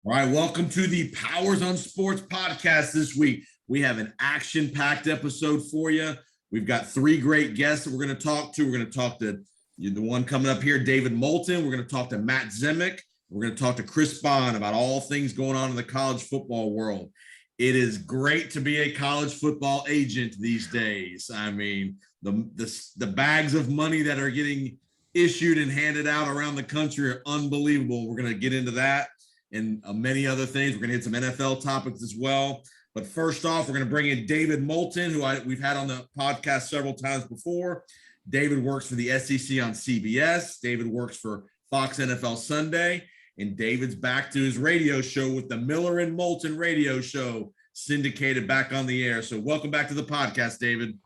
All right, welcome to the Powers on Sports podcast this week. We have an action-packed episode for you. We've got three great guests that we're going to talk to. We're going to talk to the one coming up here, David Moulton. We're going to talk to Matt Zemek. We're going to talk to Chris Bond about all things going on in the college football world. It is great to be a college football agent these days. I mean, the bags of money that are getting issued and handed out around the country are unbelievable. We're going to get into that and many other things. We're going to hit some NFL topics as well. But first off, we're going to bring in David Moulton, who we've had on the podcast several times before. David works for the SEC on CBS. David works for Fox NFL Sunday. And David's back to his radio show with the Miller and Moulton radio show, syndicated back on the air. So welcome back to the podcast, David.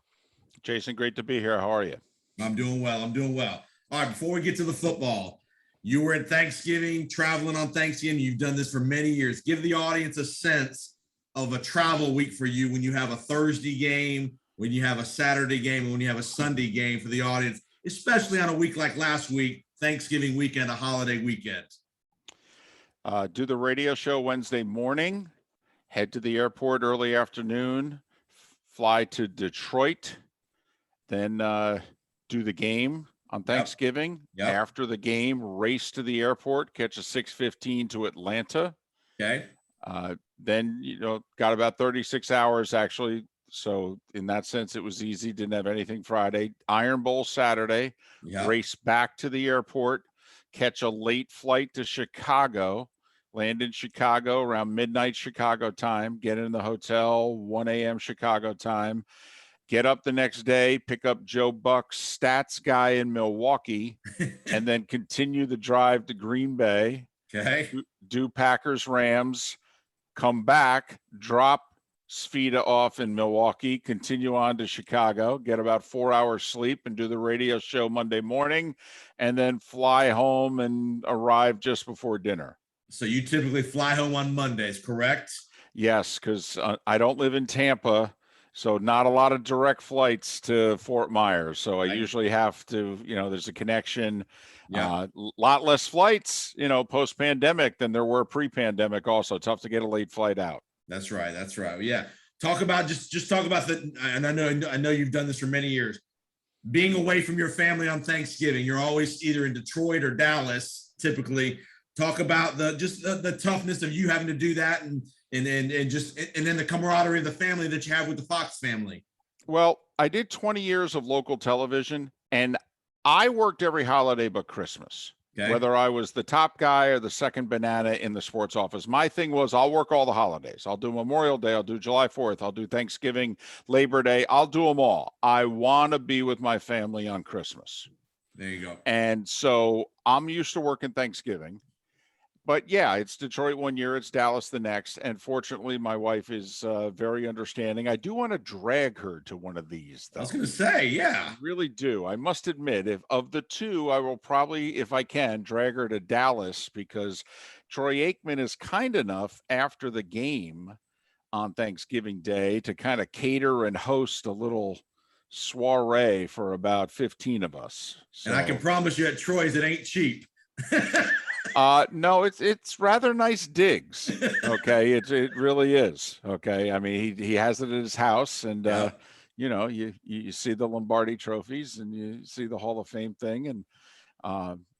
Jason, great to be here. How are you? I'm doing well. All right, before we get to the football, you were at Thanksgiving, traveling on Thanksgiving. You've done this for many years. Give the audience a sense of a travel week for you when you have a Thursday game, when you have a Saturday game, and when you have a Sunday game for the audience, especially on a week like last week, Thanksgiving weekend, a holiday weekend. Do the radio show Wednesday morning, head to the airport early afternoon, fly to Detroit, then do the game on Thanksgiving. Yep. After the game, race to the airport, catch a 6:15 to Atlanta. Okay. Then, got about 36 hours actually. So in that sense, it was easy. Didn't have anything Friday. Iron Bowl Saturday. Yep. Race back to the airport, catch a late flight to Chicago, land in Chicago around midnight Chicago time, get in the hotel, 1 a.m. Chicago time. Get up the next day, pick up Joe Buck's stats guy in Milwaukee, and then continue the drive to Green Bay. Okay. Do Packers Rams, come back, drop Sfida off in Milwaukee, continue on to Chicago, get about 4 hours sleep, and do the radio show Monday morning, and then fly home and arrive just before dinner. So you typically fly home on Mondays, correct? Yes, because I don't live in Tampa. So not a lot of direct flights to Fort Myers. So I usually have to, there's a connection. Yeah. Lot less flights, post-pandemic than there were pre-pandemic also. Tough to get a late flight out. That's right. Yeah. Talk about just talk about the, and I know you've done this for many years. Being away from your family on Thanksgiving, you're always either in Detroit or Dallas, typically. Talk about the toughness of you having to do that and then the camaraderie of the family that you have with the Fox family. Well, I did 20 years of local television, and I worked every holiday but Christmas. Okay. Whether I was the top guy or the second banana in the sports office, my thing was I'll work all the holidays. I'll do Memorial Day, I'll do July 4th, I'll do Thanksgiving, Labor Day, I'll do them all. I want to be with my family on Christmas. There you go. And so I'm used to working Thanksgiving. But yeah, it's Detroit one year, it's Dallas the next. And fortunately, my wife is very understanding. I do want to drag her to one of these, though. I was going to say, yeah. I really do. I must admit, if of the two, I will probably, if I can, drag her to Dallas, because Troy Aikman is kind enough after the game on Thanksgiving Day to kind of cater and host a little soiree for about 15 of us. So, and I can promise you at Troy's, it ain't cheap. No, it's rather nice digs. Okay. It really is. Okay. I mean, he has it at his house, and, you see the Lombardi trophies and you see the Hall of Fame thing. And,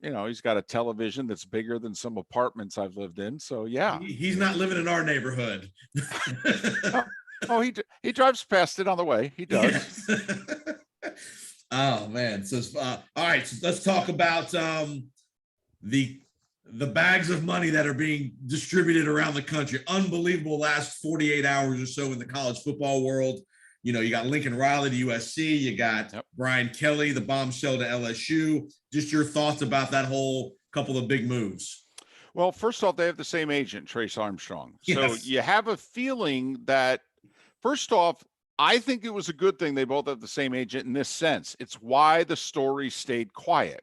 he's got a television that's bigger than some apartments I've lived in. So yeah, he's not living in our neighborhood. Oh, he drives past it on the way. He does. Yes. Oh man. So, all right, so let's talk about, the bags of money that are being distributed around the country. Unbelievable last 48 hours or so in the college football world. You got Lincoln Riley to USC. You got Brian Kelly, the bombshell to LSU. Just your thoughts about that whole couple of big moves. Well, first off, they have the same agent, Trace Armstrong. So Yes. You have a feeling that, first off, I think it was a good thing they both have the same agent in this sense. It's why the story stayed quiet.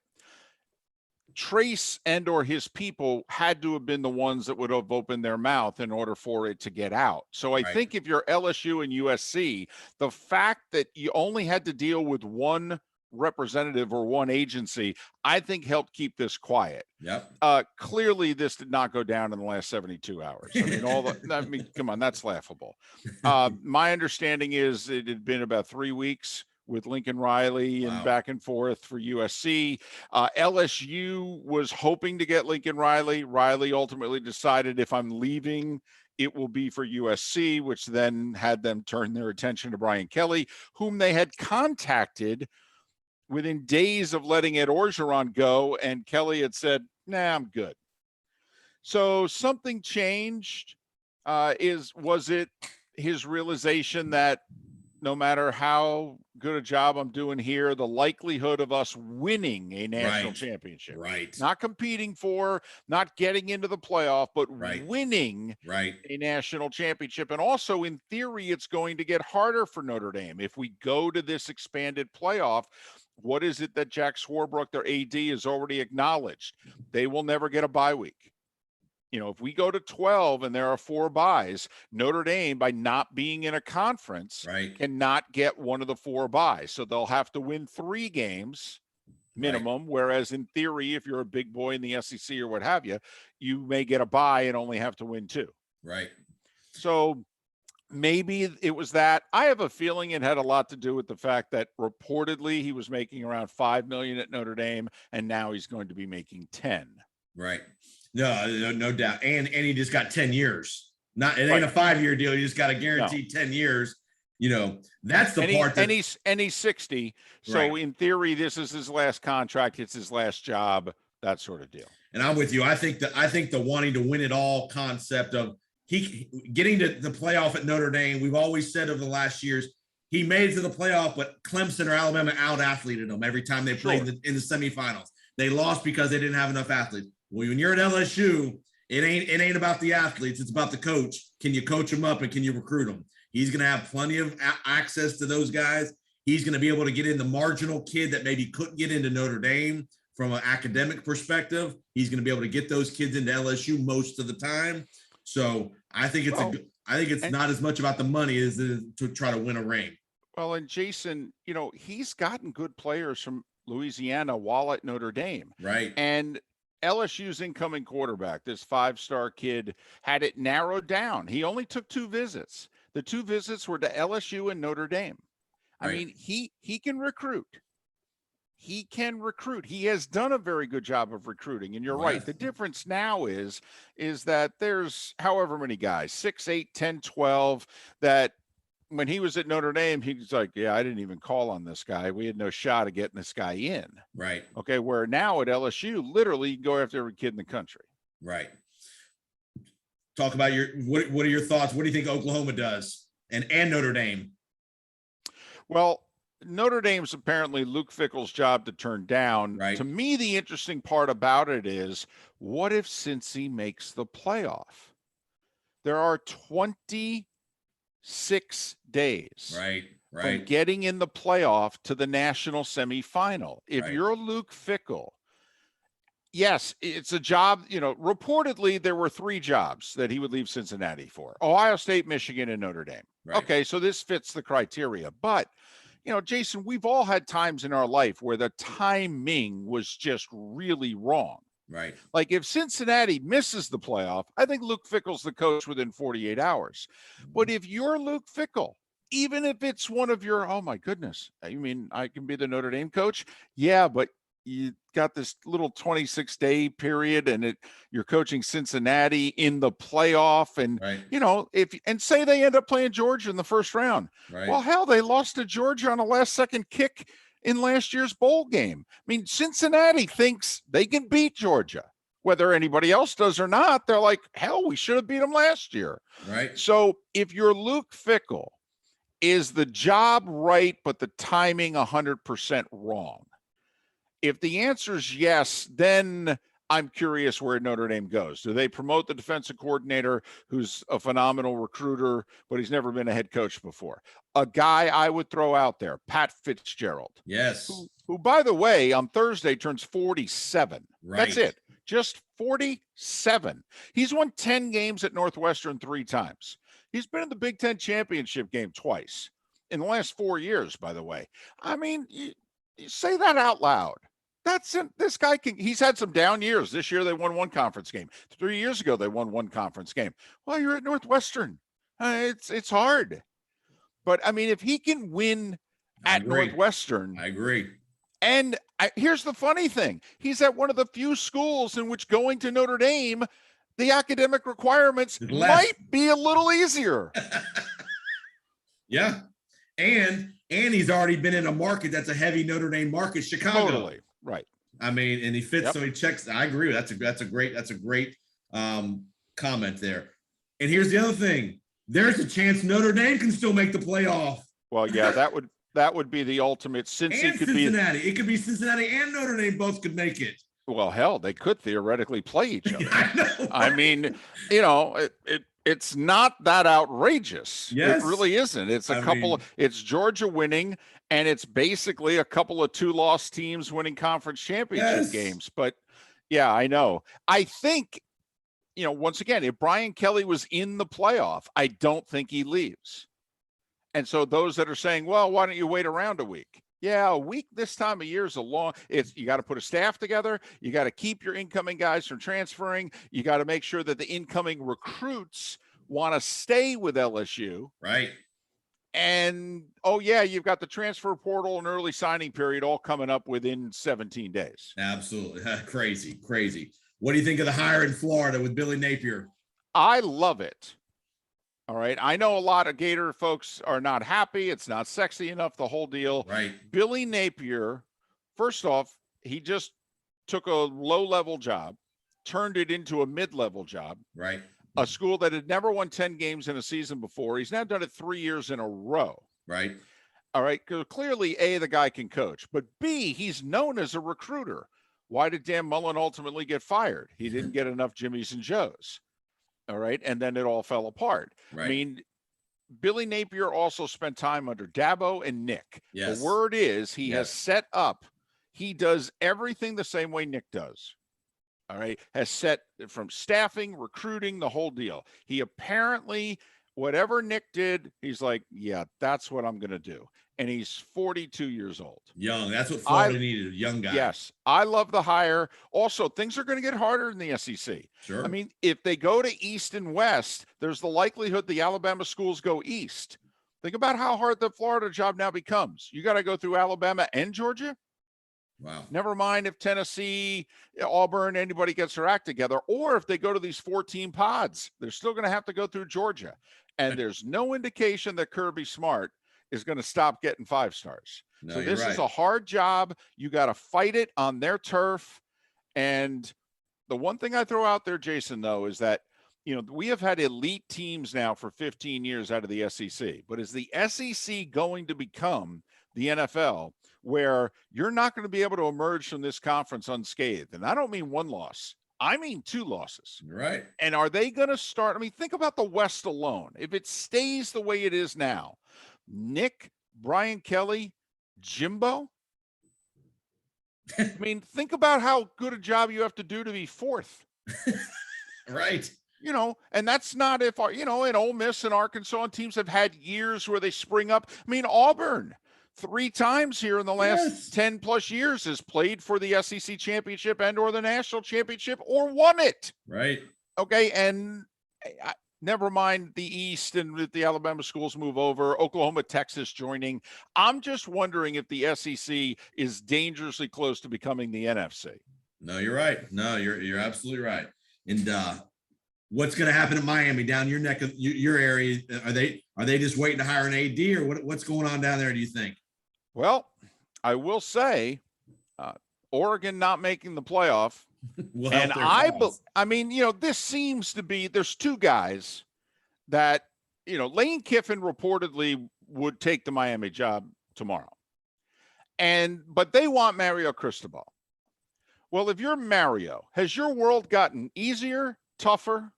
Trace and or his people had to have been the ones that would have opened their mouth in order for it to get out. So I think if you're LSU and USC, the fact that you only had to deal with one representative or one agency, I think helped keep this quiet. Yep. Clearly, this did not go down in the last 72 hours. I mean, come on, that's laughable. My understanding is it had been about 3 weeks with Lincoln Riley and back and forth for USC. LSU was hoping to get Lincoln Riley. Riley ultimately decided, if I'm leaving, it will be for USC, which then had them turn their attention to Brian Kelly, whom they had contacted within days of letting Ed Orgeron go. And Kelly had said, nah, I'm good. So something changed. Was it his realization that no matter how good a job I'm doing here, the likelihood of us winning a national championship, not competing for, not getting into the playoff, but winning a national championship. And also, in theory, it's going to get harder for Notre Dame. If we go to this expanded playoff, what is it that Jack Swarbrick, their AD, has already acknowledged? They will never get a bye week. You know, if we go to 12 and there are 4 byes, Notre Dame, by not being in a conference, cannot get one of the 4 byes. So they'll have to win 3 games minimum, whereas in theory, if you're a big boy in the SEC or what have you, you may get a bye and only have to win 2. So maybe it was that. I have a feeling it had a lot to do with the fact that reportedly he was making around $5 million at Notre Dame, and now he's going to be making 10. No doubt. And he just got 10 years. It ain't a 5-year deal. You just got a guaranteed 10 years. You know, that's the part that he's 60. So in theory, this is his last contract. It's his last job, that sort of deal. And I'm with you. I think the wanting to win it all concept of he getting to the playoff at Notre Dame, we've always said over the last years, he made it to the playoff, but Clemson or Alabama out-athleted him every time they played in the semifinals. They lost because they didn't have enough athletes. Well, when you're at LSU, it ain't about the athletes. It's about the coach. Can you coach them up and can you recruit them? He's going to have plenty of access to those guys. He's going to be able to get in the marginal kid that maybe couldn't get into Notre Dame from an academic perspective. He's going to be able to get those kids into LSU most of the time. So I think it's not as much about the money as it is to try to win a ring. Well, and Jason, you know, he's gotten good players from Louisiana while at Notre Dame. And LSU's incoming quarterback, this 5-star kid, had it narrowed down. He only took 2 visits. The 2 visits were to LSU and Notre Dame. I mean, he can recruit. He can recruit. He has done a very good job of recruiting. And you're right. The difference now is that there's however many guys, 6, 8, 10, 12, that when he was at Notre Dame, he was like, yeah, I didn't even call on this guy. We had no shot of getting this guy in. Okay. Where now at LSU, literally you can go after every kid in the country. Talk about what are your thoughts? What do you think Oklahoma does and Notre Dame? Well, Notre Dame's apparently Luke Fickell's job to turn down. To me, the interesting part about it is, what if Cincy makes the playoff? There are 26 days from getting in the playoff to the national semifinal. If you're Luke Fickell, yes, it's a job, you know, reportedly there were 3 jobs that he would leave Cincinnati for: Ohio State, Michigan, and Notre Dame. Okay, so this fits the criteria. But, you know, Jason, we've all had times in our life where the timing was just really wrong. Like if Cincinnati misses the playoff, I think Luke Fickell's the coach within 48 hours. But if you're Luke Fickell, even if it's one of your, oh my goodness, you mean I can be the Notre Dame coach? Yeah, but you got this little 26-day period and you're coaching Cincinnati in the playoff. And, you know, and say they end up playing Georgia in the first round. Well, hell, they lost to Georgia on a last-second kick in last year's bowl game. I mean, Cincinnati thinks they can beat Georgia. Whether anybody else does or not, they're like, hell, we should have beat them last year. So if you're Luke Fickell, is the job right, but the timing 100% wrong? If the answer is yes, then I'm curious where Notre Dame goes. Do they promote the defensive coordinator who's a phenomenal recruiter, but he's never been a head coach before? A guy I would throw out there, Pat Fitzgerald. Who, by the way, on Thursday turns 47. That's it. Just 47. He's won 10 games at Northwestern 3 times. He's been in the Big Ten championship game twice in the last 4 years, by the way. I mean, You say that out loud. That's it. This guy he's had some down years. This year they won one conference game. 3 years ago they won one conference game. Well, you're at Northwestern. It's hard. But I mean, if he can win at Northwestern, I agree. And here's the funny thing. He's at one of the few schools in which going to Notre Dame, the academic requirements might be a little easier. Yeah. And he's already been in a market that's a heavy Notre Dame market, Chicago. Totally. Right. I mean, and he fits, so he checks. I agree. That's a great comment there. And here's the other thing. There's a chance Notre Dame can still make the playoff. Well, yeah, that would be the ultimate. Since it could Cincinnati. It could be Cincinnati and Notre Dame both could make it. Well, hell, they could theoretically play each other. I know. I mean, it's not that outrageous. Yes. It really isn't. It's it's Georgia winning, and it's basically a couple of 2-loss teams winning conference championship games. But yeah, I know. I think, once again, if Brian Kelly was in the playoff, I don't think he leaves. And so those that are saying, well, why don't you wait around a week? Yeah, a week this time of year is you got to put a staff together. You got to keep your incoming guys from transferring. You got to make sure that the incoming recruits want to stay with LSU. Right. And, you've got the transfer portal and early signing period all coming up within 17 days. Absolutely. Crazy. What do you think of the hire in Florida with Billy Napier? I love it. All right. I know a lot of Gator folks are not happy. It's not sexy enough, the whole deal. Right. Billy Napier, first off, he just took a low-level job, turned it into a mid-level job. Right. A school that had never won 10 games in a season before. He's now done it 3 years in a row. Right. All right. Clearly, A, the guy can coach. But B, he's known as a recruiter. Why did Dan Mullen ultimately get fired? He didn't get enough Jimmys and Joes. All right. And then it all fell apart. Right. I mean, Billy Napier also spent time under Dabo and Nick. Yes. The word is he has set up. He does everything the same way Nick does. All right. Has set from staffing, recruiting, the whole deal. He apparently, whatever Nick did, he's like, yeah, that's what I'm going to do. And he's 42 years old. Young. That's what Florida needed, a young guy. Yes. I love the hire. Also, things are going to get harder in the SEC. Sure. I mean, if they go to East and West, there's the likelihood the Alabama schools go East. Think about how hard the Florida job now becomes. You got to go through Alabama and Georgia. Wow. Never mind if Tennessee, Auburn, anybody gets their act together, or if they go to these 14 pods, they're still going to have to go through Georgia. And there's no indication that Kirby Smart is going to stop getting 5 stars. No, so this right. is a hard job. You got to fight it on their turf. And the one thing I throw out there, Jason, though, is that, we have had elite teams now for 15 years out of the SEC. But is the SEC going to become the NFL, where you're not going to be able to emerge from this conference unscathed? And I don't mean 1 loss. I mean 2 losses. Right. And are they going to start? I mean, think about the West alone. If it stays the way it is now, Nick, Brian Kelly, Jimbo. I mean, think about how good a job you have to do to be 4th. Right. And that's not if, in Ole Miss and Arkansas and teams have had years where they spring up. I mean, Auburn 3 times here in the last 10 plus years has played for the SEC championship and or the national championship or won it. Right. Okay. And never mind the East and the Alabama schools move over, Oklahoma, Texas joining. I'm just wondering if the SEC is dangerously close to becoming the NFC. No, you're right. No, you're absolutely right. And what's going to happen in Miami, down your neck of your area? Are they just waiting to hire an AD, or what's going on down there, do you think? Well, I will say Oregon not making the playoff. And I mean, this seems to be, there's 2 guys that, Lane Kiffin reportedly would take the Miami job tomorrow. But they want Mario Cristobal. Well, if you're Mario, has your world gotten easier, tougher,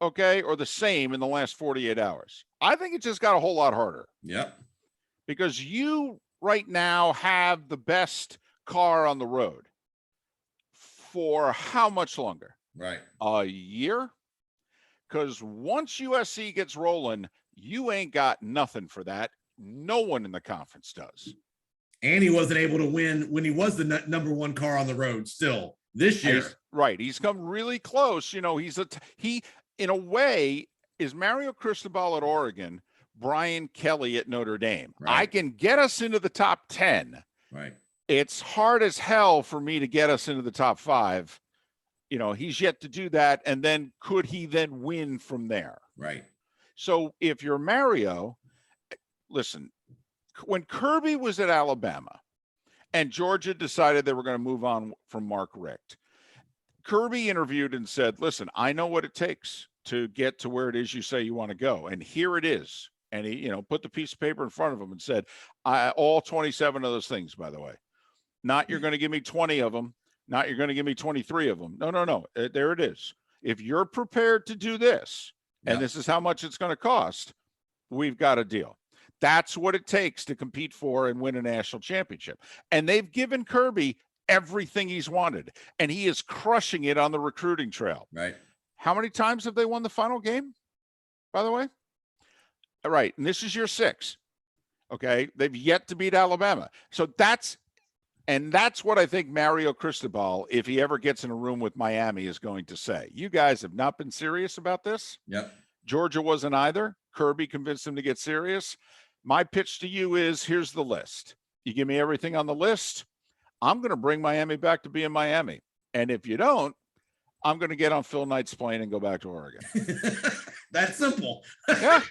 okay, or the same in the last 48 hours? I think it just got a whole lot harder. Yep. Because you right now have the best car on the road. For how much longer? Right. A year? Because once USC gets rolling, you ain't got nothing for that. No one in the conference does. And he wasn't able to win when he was the number one car on the road still this year. He's come really close. You know, he in a way is Mario Cristobal at Oregon, Brian Kelly at Notre Dame. Right. I can get us into the top 10. Right. It's hard as hell for me to get us into the top 5. You know, he's yet to do that. And then could he then win from there? Right. So if you're Mario, listen, when Kirby was at Alabama and Georgia decided they were going to move on from Mark Richt, Kirby interviewed and said, listen, I know what it takes to get to where it is you say you want to go. And here it is. And he, put the piece of paper in front of him and said, all 27 of those things, by the way, not you're going to give me 20 of them. Not you're going to give me 23 of them. No. There it is. If you're prepared to do this, and this is how much it's going to cost, we've got a deal. That's what it takes to compete for and win a national championship. And they've given Kirby everything he's wanted, and he is crushing it on the recruiting trail. Right. How many times have they won the final game, by the way? All right. And this is year 6. Okay. They've yet to beat Alabama. So that's what I think Mario Cristobal, if he ever gets in a room with Miami, is going to say. You guys have not been serious about this. Yep. Georgia wasn't either. Kirby convinced him to get serious. My pitch to you is, here's the list. You give me everything on the list, I'm going to bring Miami back to being Miami. And if you don't, I'm going to get on Phil Knight's plane and go back to Oregon. That's simple. Yeah,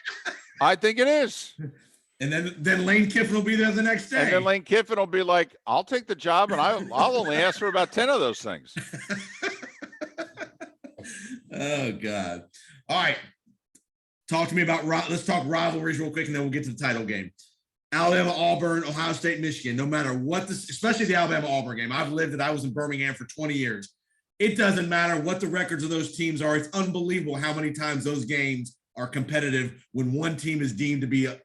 I think it is. And then Lane Kiffin will be there the next day. And then Lane Kiffin will be like, I'll take the job, and I'll only ask for about 10 of those things. Oh, God. All right. Talk to me about, let's talk rivalries real quick, and then we'll get to the title game. Alabama, Auburn, Ohio State, Michigan, no matter what this, especially the Alabama-Auburn game. I was in Birmingham for 20 years. It doesn't matter what the records of those teams are. It's unbelievable how many times those games are competitive when one team is deemed to be a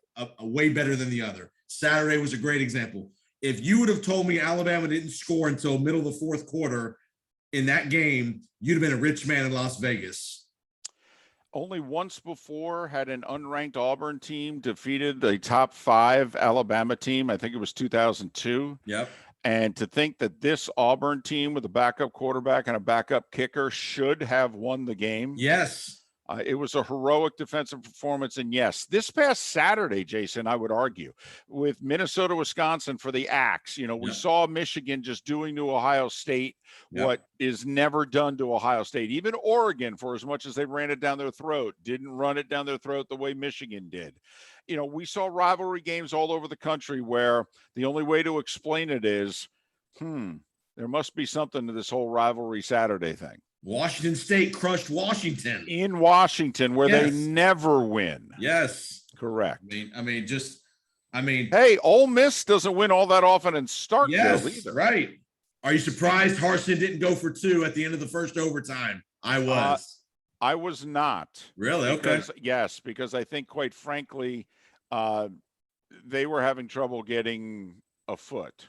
way better than the other. Saturday was a great example. If you would have told me Alabama didn't score until middle of the fourth quarter in that game, you'd have been a rich man in Las Vegas. Only once before had an unranked Auburn team defeated a top 5 Alabama team. I think it was 2002. Yep. And to think that this Auburn team with a backup quarterback and a backup kicker should have won the game. Yes. It was a heroic defensive performance. And yes, this past Saturday, Jason, I would argue, with Minnesota, Wisconsin for the Axe, we saw Michigan just doing to Ohio State what is never done to Ohio State. Even Oregon, for as much as they ran it down their throat, didn't run it down their throat the way Michigan did. We saw rivalry games all over the country where the only way to explain it is, there must be something to this whole rivalry Saturday thing. Washington State crushed Washington. In Washington, where they never win. Yes. Correct. I mean, hey, Ole Miss doesn't win all that often in Starkville either. Right. Are you surprised Harsin didn't go for 2 at the end of the first overtime? I was. I was not. Really? Because, okay. Yes, because I think, quite frankly, they were having trouble getting a foot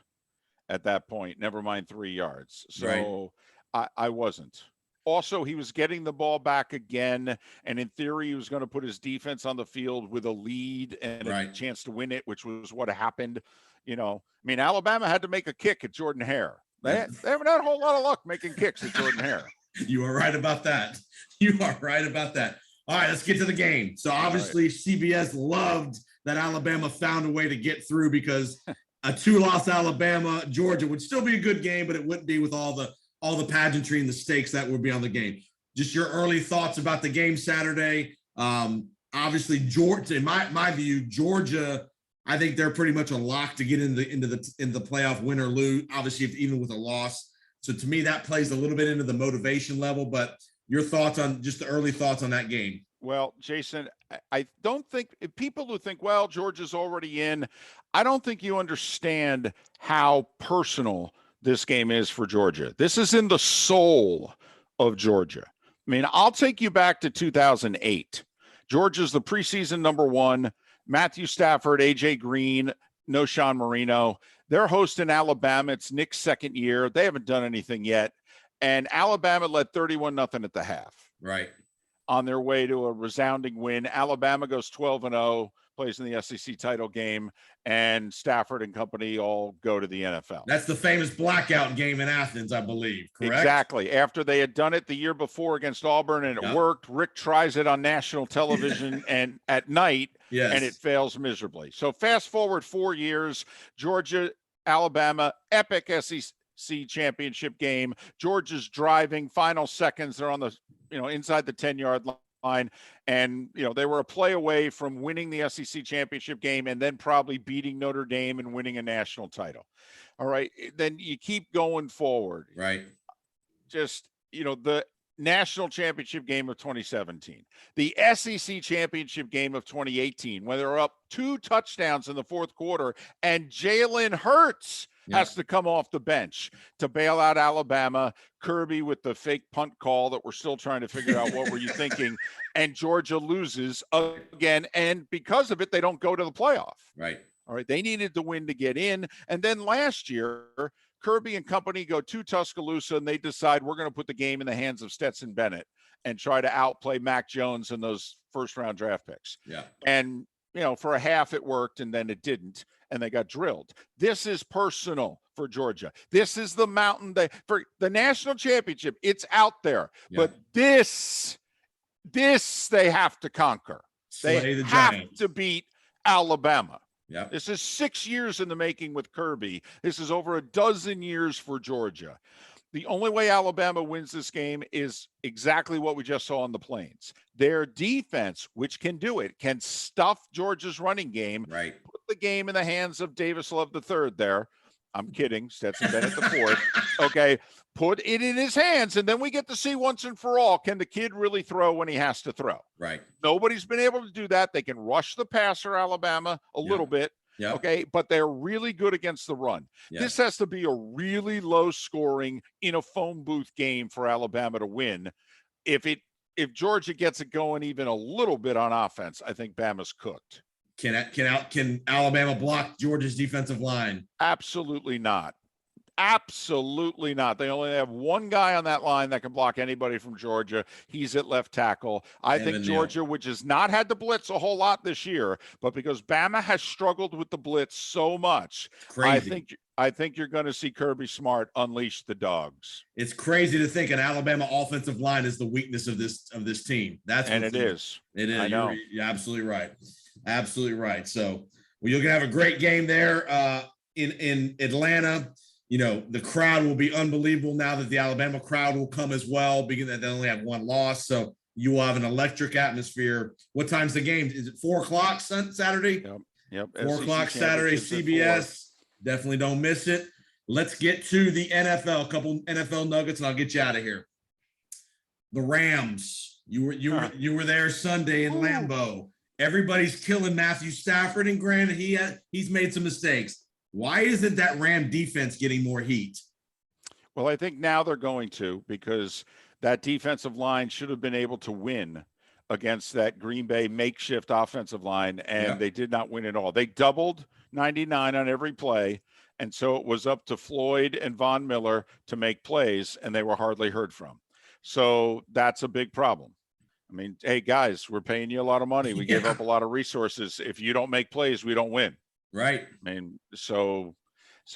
at that point, never mind 3 yards. So I wasn't. Also, he was getting the ball back again, and in theory, he was going to put his defense on the field with a lead and a chance to win it, which was what happened. Alabama had to make a kick at Jordan Hare. They haven't had a whole lot of luck making kicks at Jordan Hare. You are right about that. All right, let's get to the game. So obviously CBS loved that Alabama found a way to get through, because a 2-loss Alabama, Georgia would still be a good game, but it wouldn't be with all the pageantry and the stakes that would be on the game. Just your early thoughts about the game Saturday. Obviously, Georgia, in my view, Georgia, I think they're pretty much a lock to get into the playoff, win or lose. Obviously, even with a loss. So to me, that plays a little bit into the motivation level. But your thoughts on just the early thoughts on that game? Well, Jason, I don't think people who think, well, Georgia's already in, I don't think you understand how personal this game is for Georgia. This is in the soul of Georgia. I'll take you back to 2008. Georgia's the preseason number 1. Matthew Stafford, AJ Green, no Sean Marino. They're hosting Alabama. It's Nick's second year. They haven't done anything yet. And Alabama led 31-0 at the half. Right. on their way to a resounding win. Alabama goes 12-0, plays in the SEC title game, and Stafford and company all go to the NFL. That's the famous blackout game in Athens, I believe, correct? Exactly. After they had done it the year before against Auburn and it worked, Rick tries it on national television and at night, and it fails miserably. So fast forward 4 years, Georgia, Alabama, epic SEC championship game. Georgia's driving, final seconds, they're on the inside the 10-yard line, and they were a play away from winning the SEC championship game and then probably beating Notre Dame and winning a national title. All right, then you keep going forward. Right. Just the national championship game of 2017, the SEC championship game of 2018, when they're up 2 touchdowns in the fourth quarter, and Jalen Hurts has to come off the bench to bail out Alabama. Kirby with the fake punt call that we're still trying to figure out what were you thinking, and Georgia loses again, and because of it, they don't go to the playoff. Right. All right, they needed to win to get in, and then last year, Kirby and company go to Tuscaloosa, and they decide we're going to put the game in the hands of Stetson Bennett and try to outplay Mac Jones and those first-round draft picks. Yeah. And, for a half it worked, and then it didn't, and they got drilled. This is personal for Georgia. This is the mountain for the national championship. It's out there. Yeah. But this they have to conquer. They have to beat Alabama. Yeah. This is 6 years in the making with Kirby. This is over a dozen years for Georgia. The only way Alabama wins this game is exactly what we just saw on the Plains. Their defense, which can do it, can stuff Georgia's running game. Right. Put the game in the hands of Davis Love III there. I'm kidding. Stetson Bennett IV. Okay. Put it in his hands, and then we get to see once and for all, can the kid really throw when he has to throw? Right. Nobody's been able to do that. They can rush the passer, Alabama, a little bit. Yeah. Okay. But they're really good against the run. Yeah. This has to be a really low scoring in a phone booth game for Alabama to win. If Georgia gets it going even a little bit on offense, I think Bama's cooked. Can Alabama block Georgia's defensive line? Absolutely not. Absolutely not. They only have one guy on that line that can block anybody from Georgia. He's at left tackle. I think Georgia, which has not had to blitz a whole lot this year, but because Bama has struggled with the blitz so much, crazy. I think you're going to see Kirby Smart unleash the dogs. It's crazy to think an Alabama offensive line is the weakness of this team. It is. It is. I know. You're absolutely right. Absolutely right. So you're going to have a great game there in Atlanta. The crowd will be unbelievable now that the Alabama crowd will come as well, being that they only have one loss. So you will have an electric atmosphere. What time's the game? Is it 4:00 Saturday? Yep. 4:00 Saturday, CBS. Definitely don't miss it. Let's get to the NFL. A couple NFL nuggets, and I'll get you out of here. The Rams. You were there Sunday in Lambeau. Everybody's killing Matthew Stafford, and granted, he's made some mistakes. Why isn't that Ram defense getting more heat? Well, I think now they're going to, because that defensive line should have been able to win against that Green Bay makeshift offensive line, and they did not win at all. They doubled 99 on every play, and so it was up to Floyd and Von Miller to make plays, and they were hardly heard from. So that's a big problem. I mean, hey, guys, we're paying you a lot of money. We gave up a lot of resources. If you don't make plays, we don't win. Right. I mean, so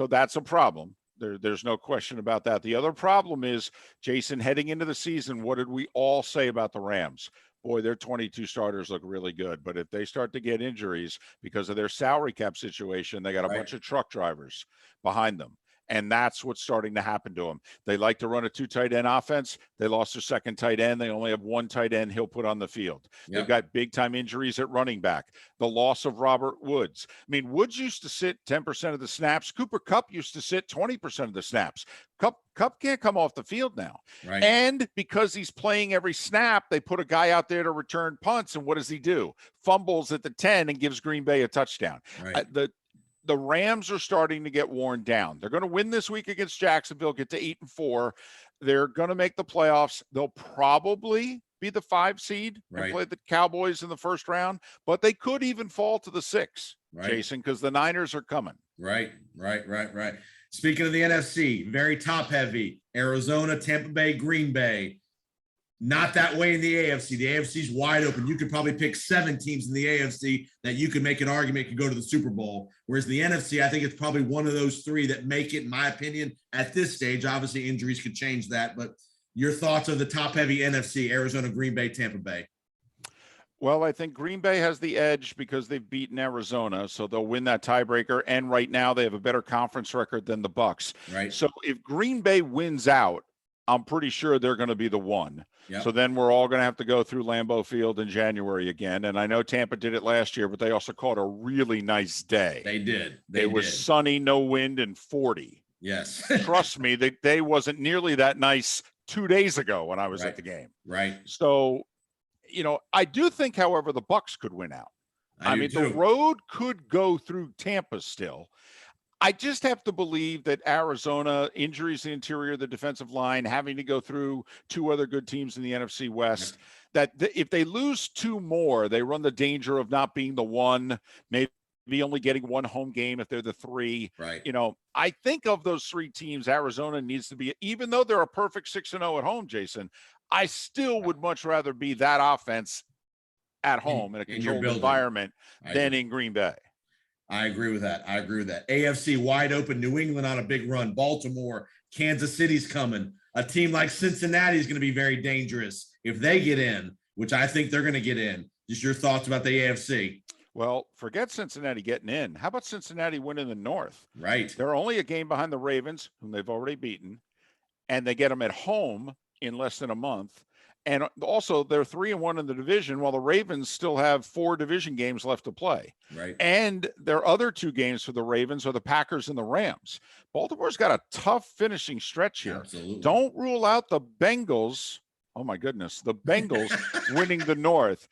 that's a problem. There's no question about that. The other problem is, Jason, heading into the season, what did we all say about the Rams? Boy, their 22 starters look really good. But if they start to get injuries because of their salary cap situation, they got a bunch of truck drivers behind them. And that's what's starting to happen to them. They like to run a 2 tight end offense. They lost their second tight end. They only have 1 tight end he'll put on the field. They've got big time injuries at running back. The loss of Robert Woods. I mean, Woods used to sit 10% of the snaps. Cooper Kupp used to sit 20% of the snaps. Kupp can't come off the field now. Right. And because he's playing every snap, they put a guy out there to return punts. And what does he do? Fumbles at the 10 and gives Green Bay a touchdown. Right. The Rams are starting to get worn down. They're going to win this week against Jacksonville, get to 8-4. They're going to make the playoffs. They'll probably be the 5 seed and play the Cowboys in the first round, but they could even fall to the 6, Jason, because the Niners are coming. Right. Speaking of the NFC, very top heavy, Arizona, Tampa Bay, Green Bay. Not that way in the AFC. The AFC is wide open. You could probably pick 7 teams in the AFC that you could make an argument could go to the Super Bowl. Whereas the NFC, I think it's probably one of those 3 that make it, in my opinion, at this stage. Obviously, injuries could change that. But your thoughts on the top-heavy NFC, Arizona, Green Bay, Tampa Bay? Well, I think Green Bay has the edge because they've beaten Arizona, so they'll win that tiebreaker. And right now, they have a better conference record than the Bucs. Right. So if Green Bay wins out, I'm pretty sure they're going to be the one. Yep. So then we're all going to have to go through Lambeau Field in January again. And I know Tampa did it last year, but they also caught a really nice day. They did. It was sunny, no wind, and 40. Yes. Trust me, the day wasn't nearly that nice 2 days ago when I was at the game. Right. So, I do think, however, the Bucs could win out. I mean, the road could go through Tampa still. I just have to believe that Arizona, injuries in the interior of the defensive line, having to go through 2 other good teams in the NFC West, that if they lose 2 more, they run the danger of not being the one, maybe only getting 1 home game if they're the 3. Right. I think of those 3 teams, Arizona needs to be, even though they're a perfect 6-0 at home, Jason, I still would much rather be that offense at home in a controlled environment than in Green Bay. I agree with that. AFC wide open, New England on a big run, Baltimore, Kansas City's coming. A team like Cincinnati is going to be very dangerous if they get in, which I think they're going to get in. Just your thoughts about the AFC. Well, forget Cincinnati getting in. How about Cincinnati winning the North? Right. They're only a game behind the Ravens, whom they've already beaten, and they get them at home in less than a month. And also, they're 3-1 in the division, while the Ravens still have 4 division games left to play. Right. And their other 2 games for the Ravens are the Packers and the Rams. Baltimore's got a tough finishing stretch here. Absolutely. Don't rule out the Bengals. Oh, my goodness. The Bengals winning the North.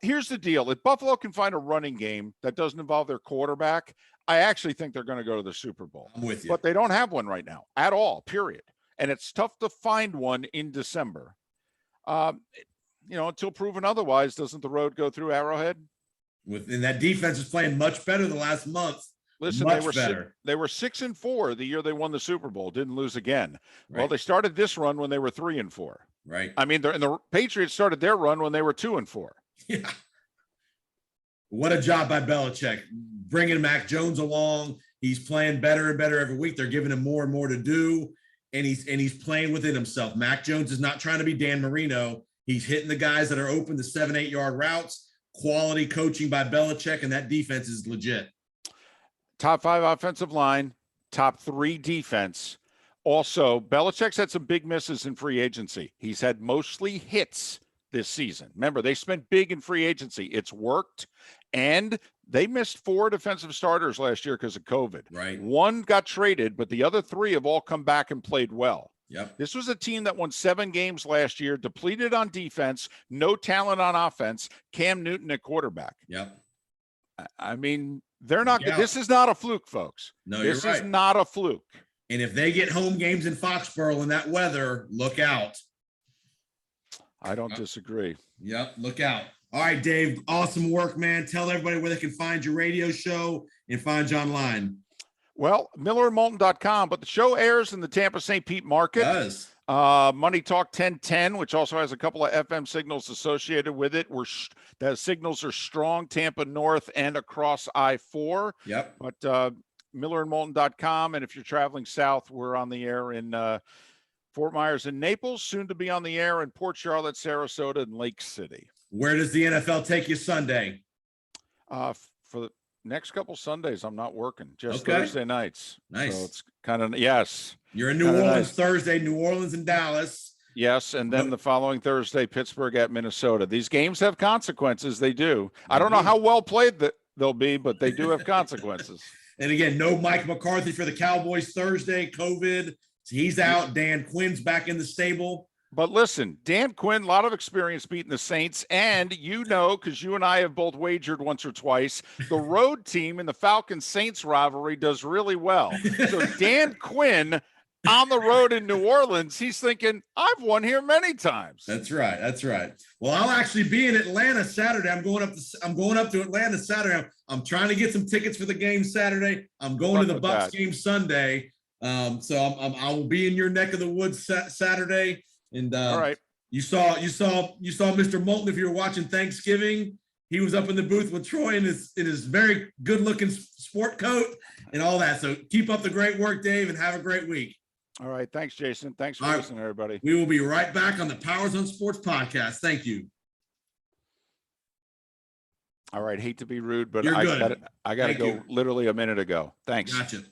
Here's the deal. If Buffalo can find a running game that doesn't involve their quarterback, I actually think they're going to go to the Super Bowl. I'm with you. But they don't have one right now at all, period. And it's tough to find one in December. Until proven otherwise, doesn't the road go through Arrowhead? And that defense is playing much better the last month. Listen, they were 6-4 the year they won the Super Bowl, didn't lose again. Right. Well, they started this run when they were 3-4. Right. I mean, the Patriots started their run when they were 2-4. Yeah. What a job by Belichick, bringing Mac Jones along. He's playing better and better every week. They're giving him more and more to do. And he's playing within himself. Mac Jones is not trying to be Dan Marino. He's hitting the guys that are open to 7-8 yard routes. Quality coaching by Belichick, and that defense is legit. Top 5 offensive line, top 3 defense. Also, Belichick's had some big misses in free agency. He's had mostly hits this season. Remember, they spent big in free agency. It's worked. And they missed 4 defensive starters last year because of COVID. Right. 1 got traded, but the other 3 have all come back and played well. Yep. This was a team that won 7 games last year, depleted on defense, no talent on offense, Cam Newton at quarterback. Yep. I mean, they're not good. This is not a fluke, folks. No, you're right. This is not a fluke. And if they get home games in Foxborough in that weather, look out. I don't disagree. Yep, look out. All right, Dave, awesome work, man. Tell everybody where they can find your radio show and find you online. Well, MillerandMoulton.com, but the show airs in the Tampa St. Pete market. It does. Money Talk 1010, which also has a couple of FM signals associated with it. The signals are strong, Tampa North and across I-4. Yep. But MillerandMoulton.com, and if you're traveling south, we're on the air in Fort Myers and Naples, soon to be on the air in Port Charlotte, Sarasota, and Lake City. Where does the NFL take you Sunday? For the next couple Sundays, I'm not working, just Thursday nights. Nice. So it's kind of, yes. You're in New Orleans Thursday, New Orleans and Dallas. Yes, and then the following Thursday, Pittsburgh at Minnesota. These games have consequences. They do. I don't know how well played they'll be, but they do have consequences. And again, no Mike McCarthy for the Cowboys Thursday, COVID. So he's out. Dan Quinn's back in the stable. But listen, Dan Quinn, a lot of experience beating the Saints. And because you and I have both wagered once or twice, the road team in the Falcons-Saints rivalry does really well. So Dan Quinn on the road in New Orleans, he's thinking, I've won here many times. That's right. That's right. Well, I'll actually be in Atlanta Saturday. I'm going up to Atlanta Saturday. I'm trying to get some tickets for the game Saturday. I'm going to the Bucs game Sunday. So I will be in your neck of the woods Saturday. And all right. You saw Mr. Moulton. If you were watching Thanksgiving, he was up in the booth with Troy in his very good looking sport coat and all that. So keep up the great work, Dave, and have a great week. All right. Thanks, Jason. Thanks for listening, everybody. We will be right back on the Powers on Sports podcast. Thank you. All right. Hate to be rude, but You're good. I got to go literally a minute ago. Thanks. Gotcha.